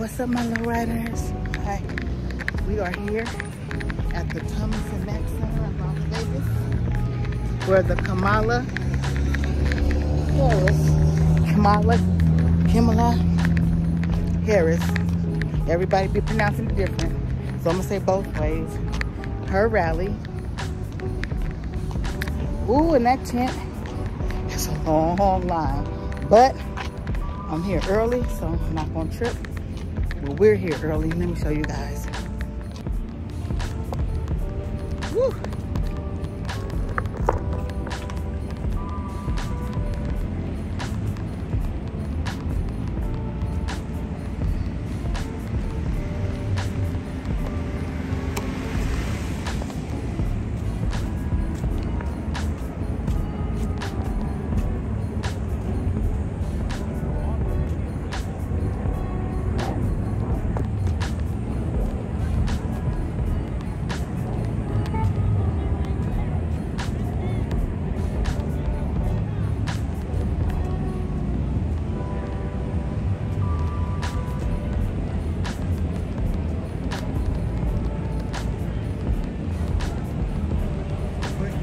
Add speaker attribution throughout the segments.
Speaker 1: What's up, my little riders? Hi. We are here at the Thomas and Mack Center in Las Vegas, where the Kamala Harris, everybody be pronouncing it different, so I'm gonna say both ways, her rally. Ooh, and that tent, it's a long line, but I'm here early, so I'm not gonna trip. Well, we're here early. Let me show you guys. Woo.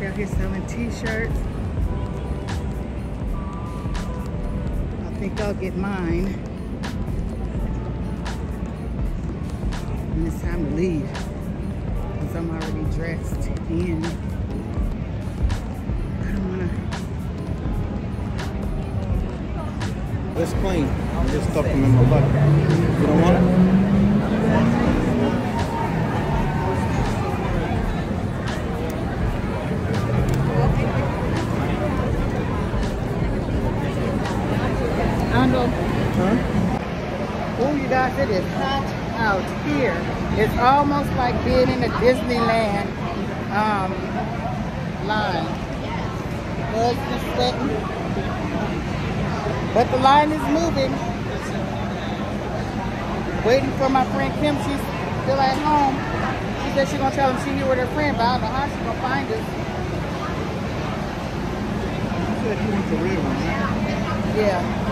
Speaker 1: Out here selling t-shirts. I think I'll get mine. And it's time to leave because I'm already dressed in. I don't wanna.
Speaker 2: It's clean. I'm just stuffing in my butt. You don't want it?
Speaker 1: Oh, you guys, it is hot out here. It's almost like being in a Disneyland line. Husband sweating, but the line is moving. Waiting for my friend Kim. She's still at home. She said she's gonna tell him she's here with her friend, but I don't know how she's gonna find us.
Speaker 2: You said you want the red one, right?
Speaker 1: Yeah.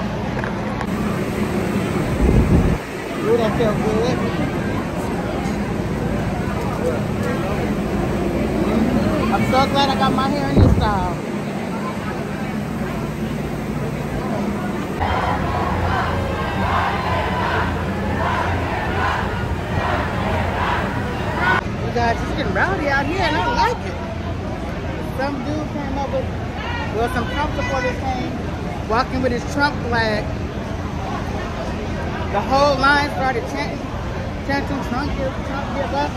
Speaker 1: Ooh, that felt good. I'm so glad I got my hair in this style. You guys, it's getting rowdy out here and I like it. Some dude came up with, well, some Trump supporters came walking with his Trump flag. The whole line started chanting, Trump give up.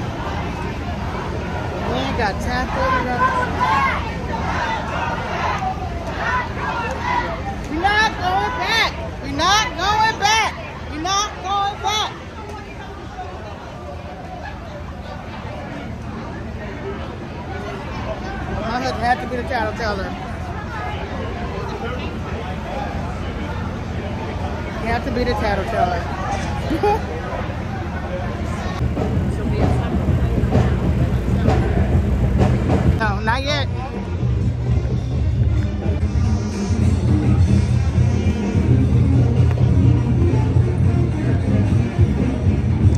Speaker 1: We ain't got tackled. We're not going back. We're not going back. We're not going back. My husband had to be the tattleteller. You have to be the tattleteller. No, not yet.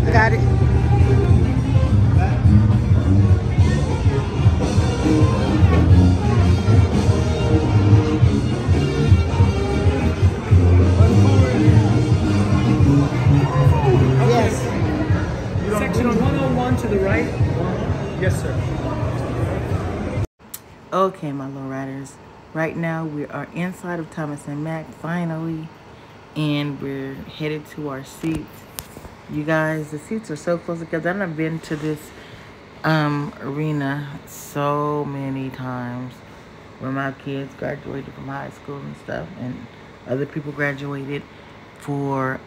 Speaker 1: I got it.
Speaker 3: Section 101 to the right. Yes, sir.
Speaker 1: Okay, my little riders. Right now we are inside of Thomas and Mack finally, and we're headed to our seats. You guys, the seats are so close together. I've never been to this arena so many times. When my kids graduated from high school and stuff, and other people graduated for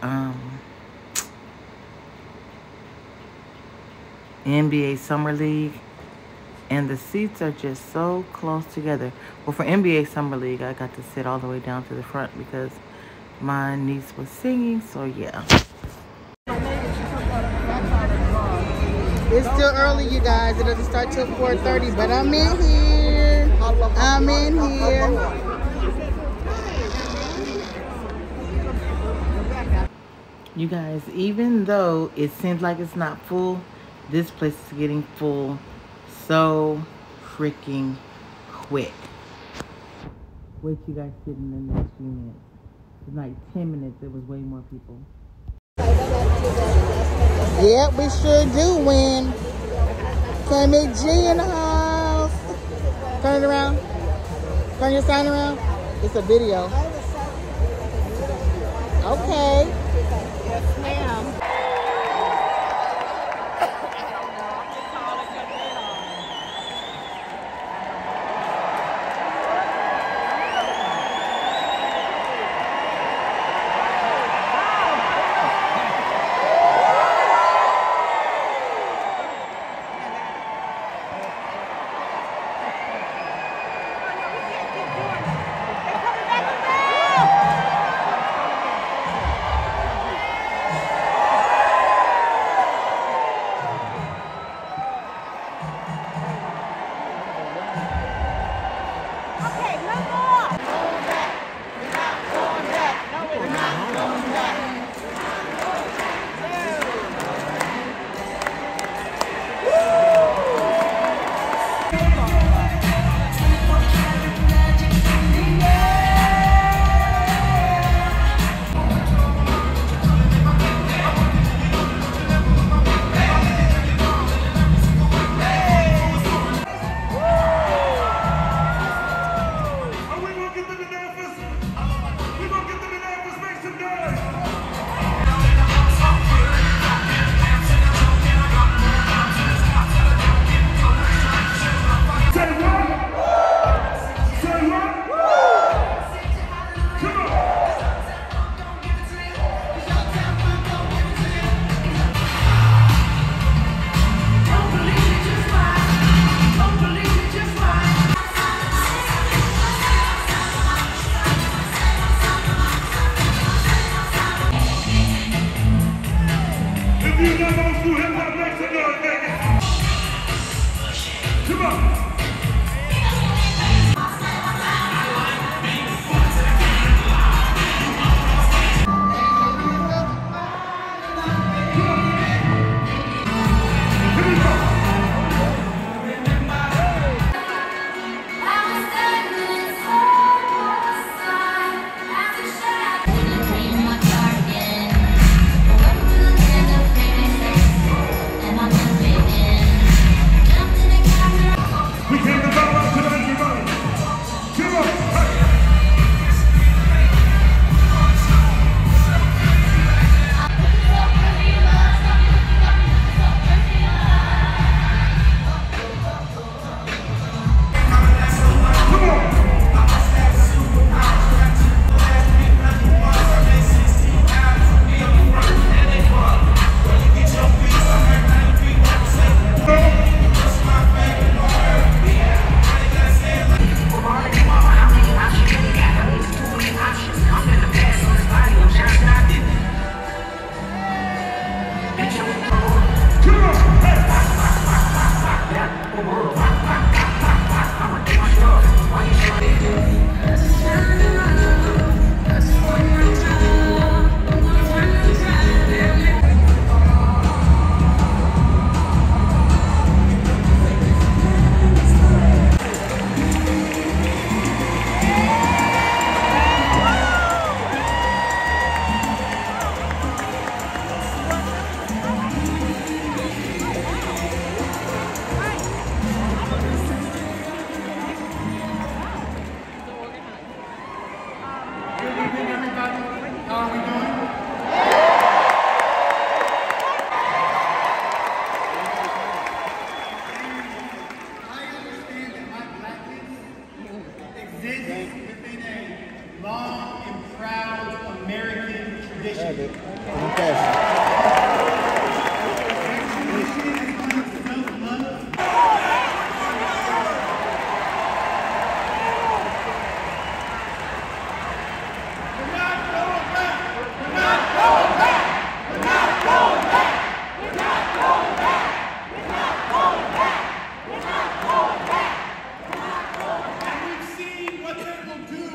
Speaker 1: NBA Summer League, and the seats are just so close together. Well, for NBA Summer League, I got to sit all the way down to the front because my niece was singing, so yeah. It's still early, you guys. It doesn't start till 4:30, but I'm in here. I'm in here. You guys, even though it seems like it's not full, this place is getting full so freaking quick. Wait till you guys sit in the next few minutes. It's like 10 minutes, there was way more people. Yep, we sure do win. K G in the house. Turn it around. Turn your sign around. It's a video. Okay.
Speaker 4: Yes, ma'am.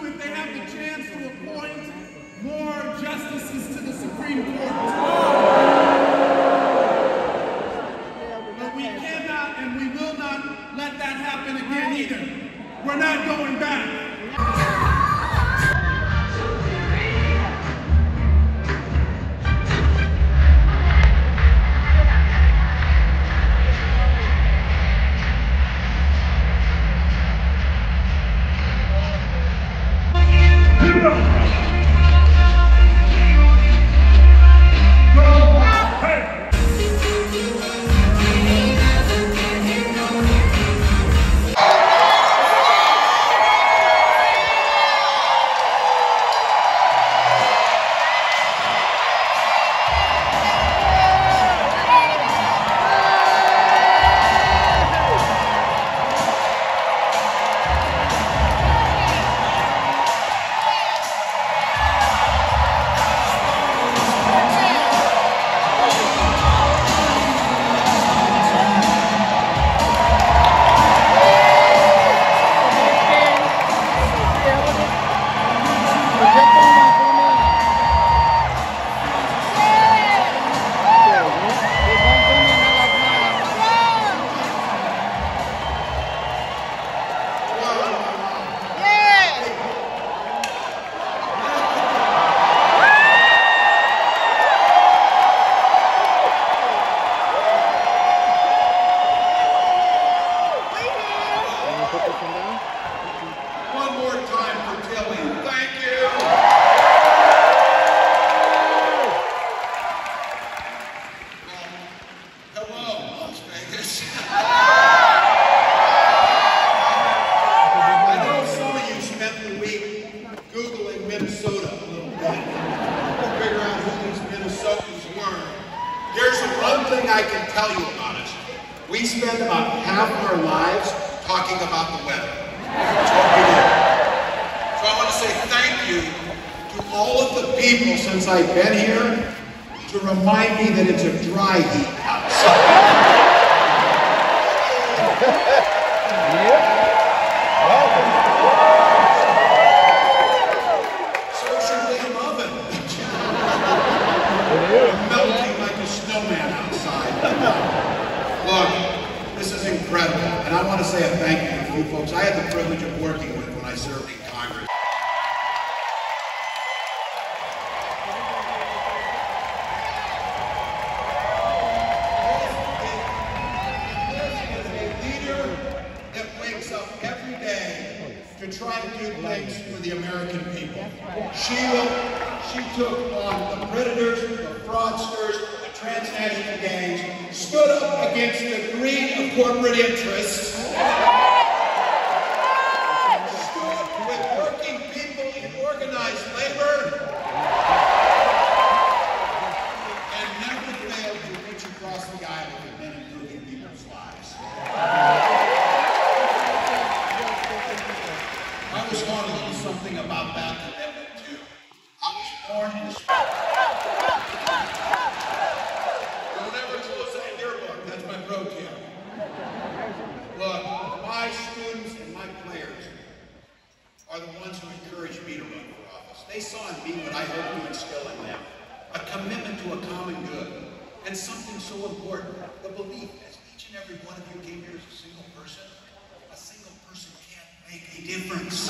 Speaker 5: If they have the chance to appoint more justices to the Supreme Court. One more time for Tilly. Thank you. Hello, Las Vegas. I know some of you spent the week Googling Minnesota a little bit to figure out who these Minnesotans were. Here's the one thing I can tell you about us. We spend about half of our lives talking about the weather. That's what we do. So I want to say thank you to all of the people since I've been here to remind me that it's a dry heat outside. Social damn oven. Melting like a snowman outside. Look, this is incredible, and I want to say a thank you to you folks I had the privilege of working with when I served in Congress. To try to do things for the American people. She took on the predators, the fraudsters, the transnational gangs, stood up against the greed of corporate interests, stood with working people in organized labor, and never failed to reach across the aisle and men improving people's lives. I was taught a little something about that commitment too. I was born in a don't ever close that yearbook. That's my pro tip. Look, my students and my players are the ones who encouraged me to run for office. They saw in me what I hope to instill in them. A commitment to a common good. And something so important, the belief that each and every one of you came here as a single person can't make a difference.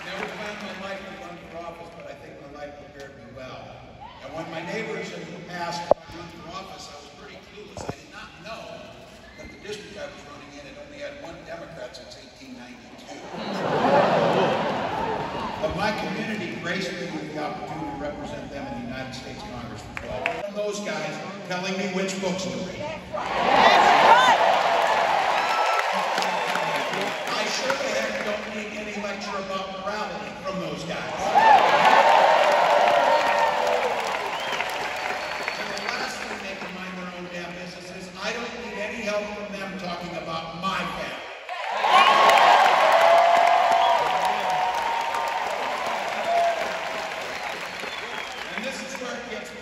Speaker 5: Never planned my life to run for office, but I think my life prepared me well. And when my neighbors in the past run for office, I was pretty clueless. I did not know that the district I was running in had only had one Democrat since 1892. But my community graced me with the opportunity to represent them in the United States Congress for 12 years. From those guys telling me which books to read. I surely don't need any lecture about morality from those guys. And the last thing they can mind their own damn business is I don't need any help from them talking about my family.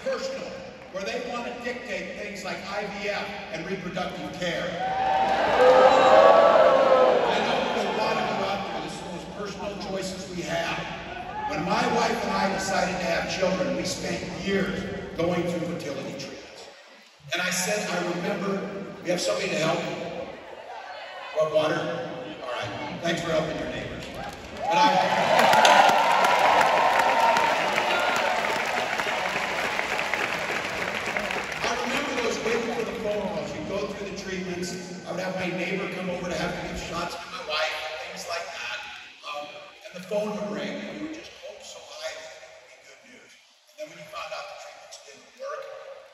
Speaker 5: Personal, where they want to dictate things like IVF and reproductive care. I know for a lot of you out there, this is the most personal choices we have. When my wife and I decided to have children, we spent years going through fertility treatments. And I said, I remember, we have somebody to help. What, water? All right, thanks for helping your neighbors. But I would have my neighbor come over to have to give shots to my wife, things like that. And the phone would ring, and we would just hope so high that it would be good news. And then when you found out the treatments didn't work,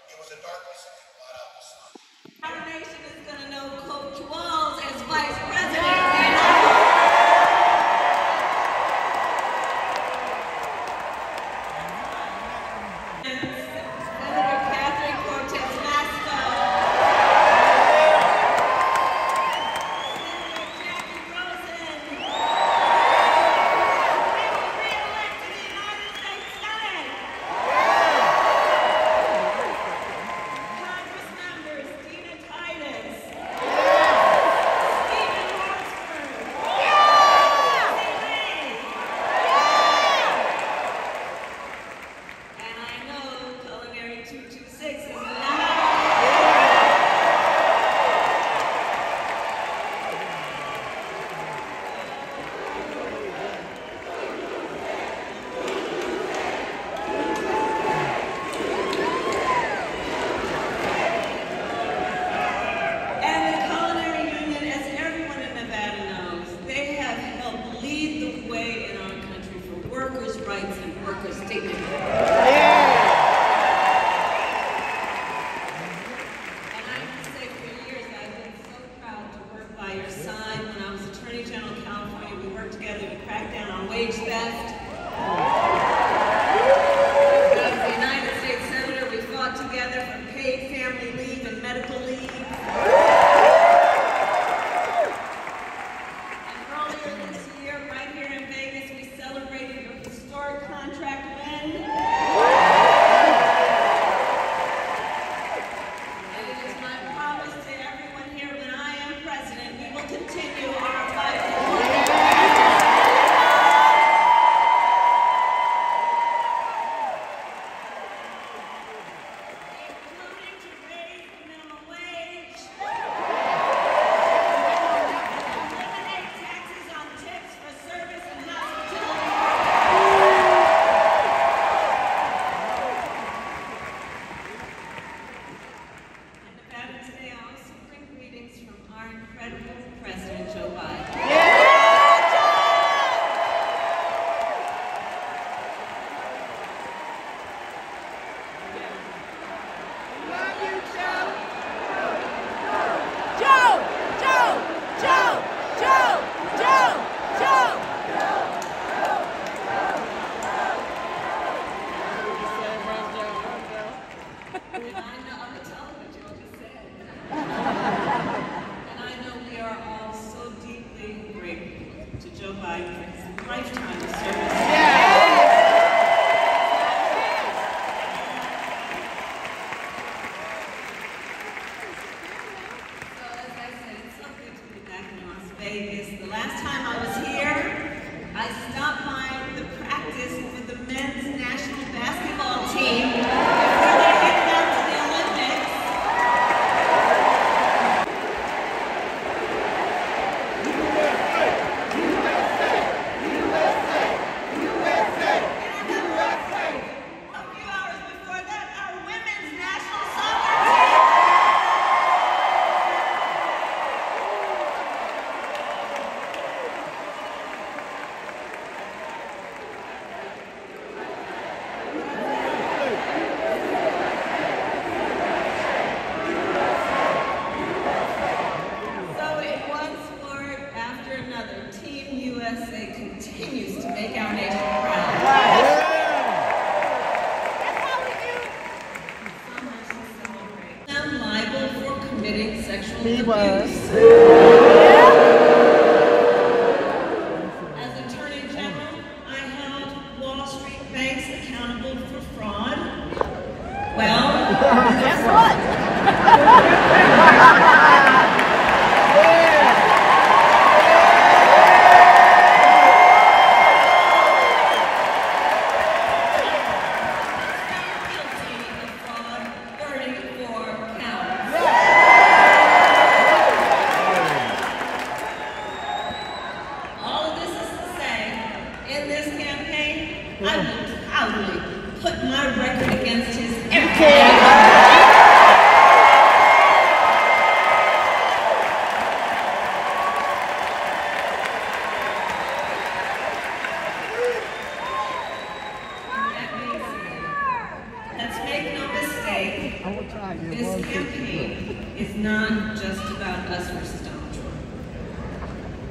Speaker 5: it was a darkness that could blot out the sun.
Speaker 4: Our nation is going to know Coach Walls as Vice President.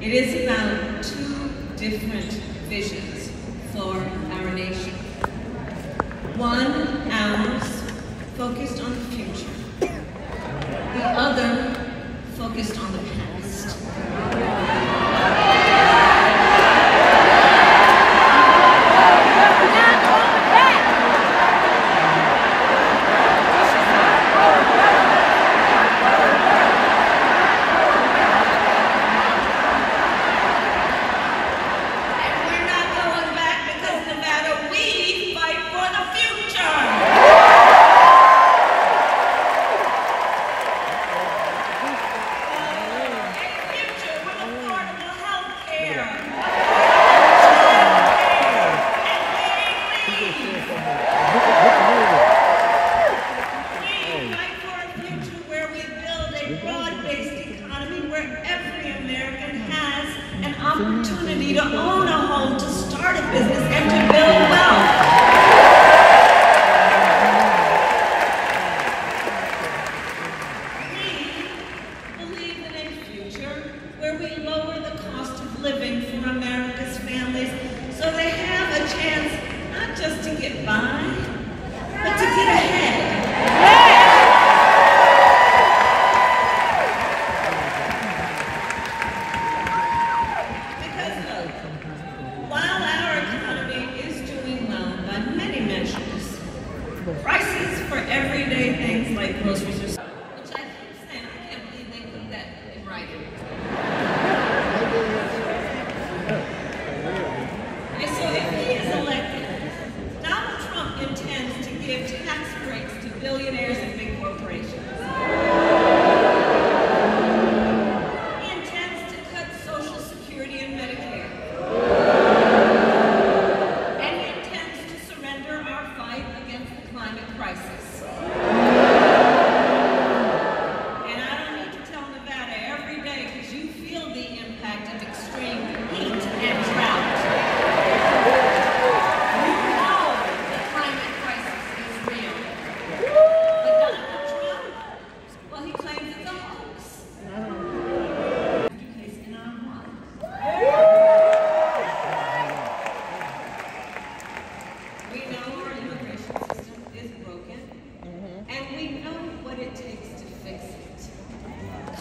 Speaker 4: It is about two different visions for our nation. One, ours, focused on the future. The other, focused on the past. Opportunity to own a home, to start a business, and to build wealth. We believe in a future where we lower the cost of living for America's families so they have a chance not just to get by, but to get ahead. Prices for everyday things like groceries or stuff, which I keep saying, I can't believe they put that in writing. And so if he is elected, Donald Trump intends to give tax breaks to billionaires and big corporations. He intends to cut Social Security and Medicare. Crisis. And I don't need to tell Nevada every day because you feel the impact of extreme heat and drought. You know the climate crisis is real. But Donald Trump, well, he claims it's a hoax. Case in our mind. We know our immigration system is broken, and we know what it takes to fix it.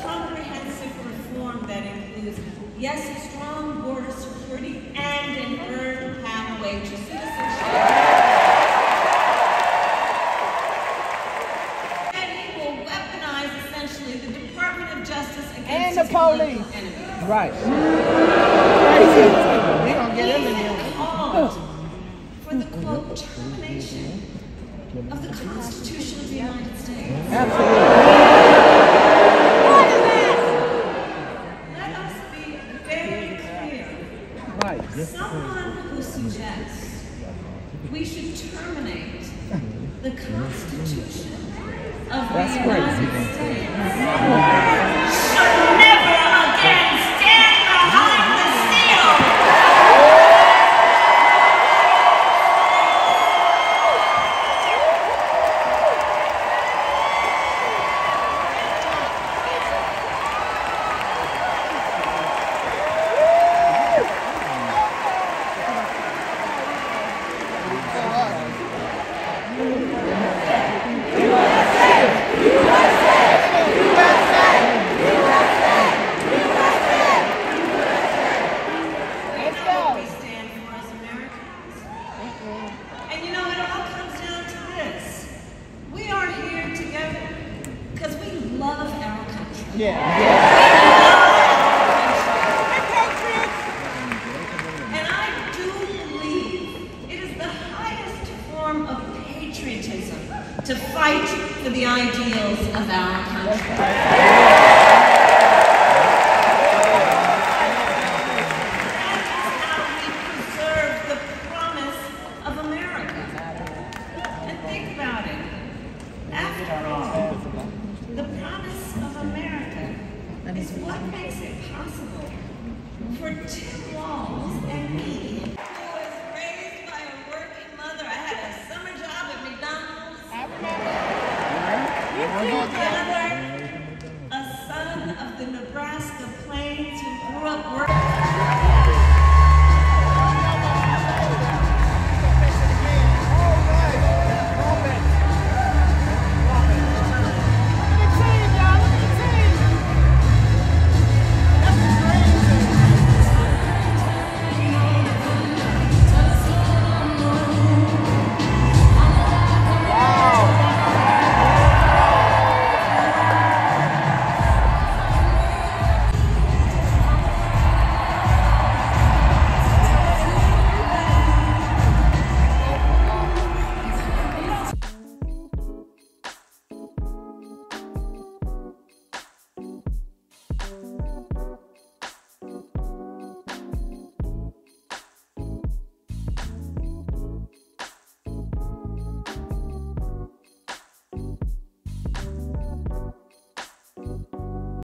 Speaker 4: Comprehensive reform that includes, yes, strong border security and an earned pathway to citizenship. And he will weaponize, essentially, the Department of Justice against his political enemies.
Speaker 2: Right. They're gonna get him in there.
Speaker 4: Called for the, quote, termination of the Constitution of the United States.
Speaker 2: Absolutely.
Speaker 4: Let us be very clear.
Speaker 2: Right.
Speaker 4: Someone who suggests we should terminate the Constitution of the United States should never again stand behind the seal. And I do believe it is the highest form of patriotism to fight for the ideals of our country. That is how we preserve the promise of America. And think about it. After all, the promise of America is what makes it possible for Tim Walls and me, who was raised by a working mother. I had a summer job at McDonald's. I remember. A son of the Nebraska Plains who grew about work.